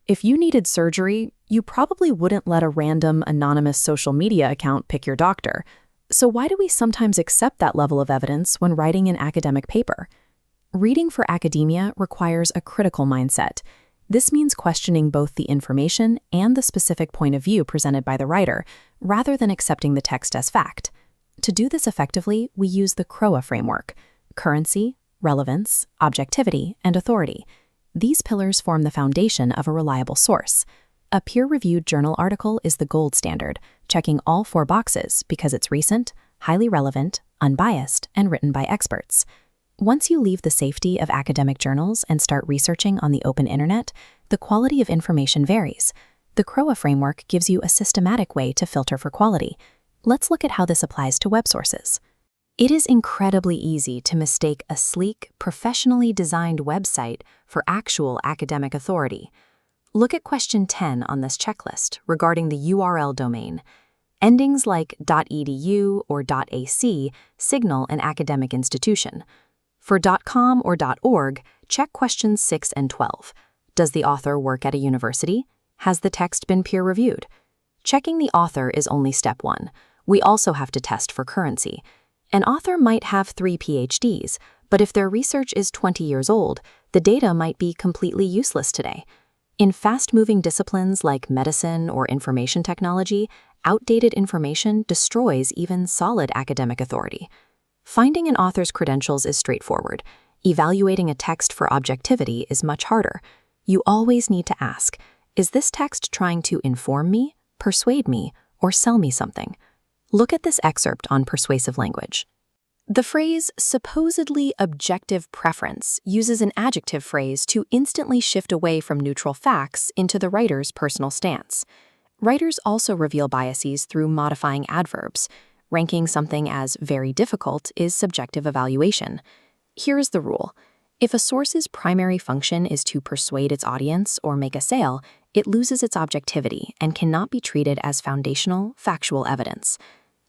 If you needed surgery, you probably wouldn't let a random anonymous social media account pick your doctor. So why do we sometimes accept that level of evidence when writing an academic paper? Reading for academia requires a critical mindset. This means questioning both the information and the specific point of view presented by the writer, rather than accepting the text as fact. To do this effectively, we use the CROA framework: currency, relevance, objectivity, and authority. These pillars form the foundation of a reliable source. A peer-reviewed journal article is the gold standard, checking all 4 boxes because it's recent, highly relevant, unbiased, and written by experts. Once you leave the safety of academic journals and start researching on the open internet, the quality of information varies. The CROA framework gives you a systematic way to filter for quality. Let's look at how this applies to web sources. It is incredibly easy to mistake a sleek, professionally designed website for actual academic authority. Look at question 10 on this checklist regarding the URL domain. Endings like .edu or .ac signal an academic institution. For .com or .org, check questions 6 and 12. Does the author work at a university? Has the text been peer-reviewed? Checking the author is only step 1. We also have to test for currency. An author might have 3 PhDs, but if their research is 20 years old, the data might be completely useless today. In fast-moving disciplines like medicine or information technology, outdated information destroys even solid academic authority. Finding an author's credentials is straightforward. Evaluating a text for objectivity is much harder. You always need to ask, is this text trying to inform me, persuade me, or sell me something? Look at this excerpt on persuasive language. The phrase supposedly objective preference uses an adjective phrase to instantly shift away from neutral facts into the writer's personal stance. Writers also reveal biases through modifying adverbs. Ranking something as very difficult is subjective evaluation. Here's the rule. If a source's primary function is to persuade its audience or make a sale, it loses its objectivity and cannot be treated as foundational, factual evidence.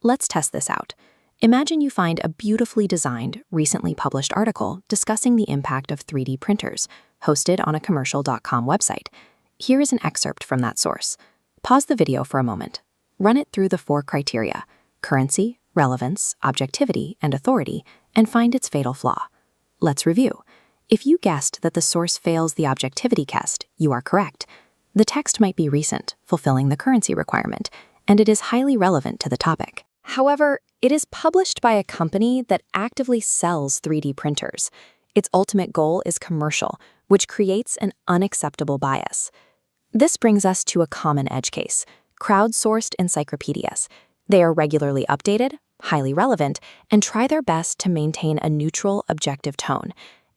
Let's test this out. Imagine you find a beautifully designed, recently published article discussing the impact of 3D printers, hosted on a commercial.com website. Here is an excerpt from that source. Pause the video for a moment. Run it through the 4 criteria: currency, relevance, objectivity, and authority, and find its fatal flaw. Let's review. If you guessed that the source fails the objectivity test, you are correct. The text might be recent, fulfilling the currency requirement, and it is highly relevant to the topic. However, it is published by a company that actively sells 3D printers. Its ultimate goal is commercial, which creates an unacceptable bias. This brings us to a common edge case: crowdsourced encyclopedias. They are regularly updated, highly relevant, and try their best to maintain a neutral, objective tone.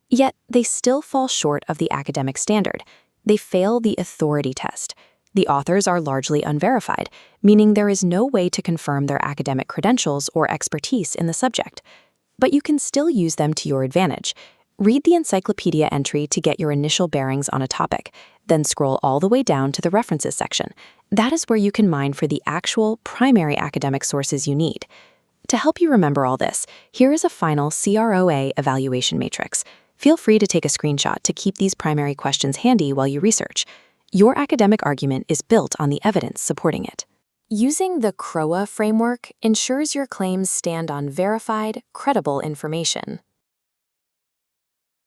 Yet, they still fall short of the academic standard. They fail the authority test. The authors are largely unverified, meaning there is no way to confirm their academic credentials or expertise in the subject. But you can still use them to your advantage. Read the encyclopedia entry to get your initial bearings on a topic, then scroll all the way down to the references section. That is where you can mine for the actual primary academic sources you need. To help you remember all this, here is a final CROA evaluation matrix. Feel free to take a screenshot to keep these primary questions handy while you research. Your academic argument is built on the evidence supporting it. Using the CROA framework ensures your claims stand on verified, credible information.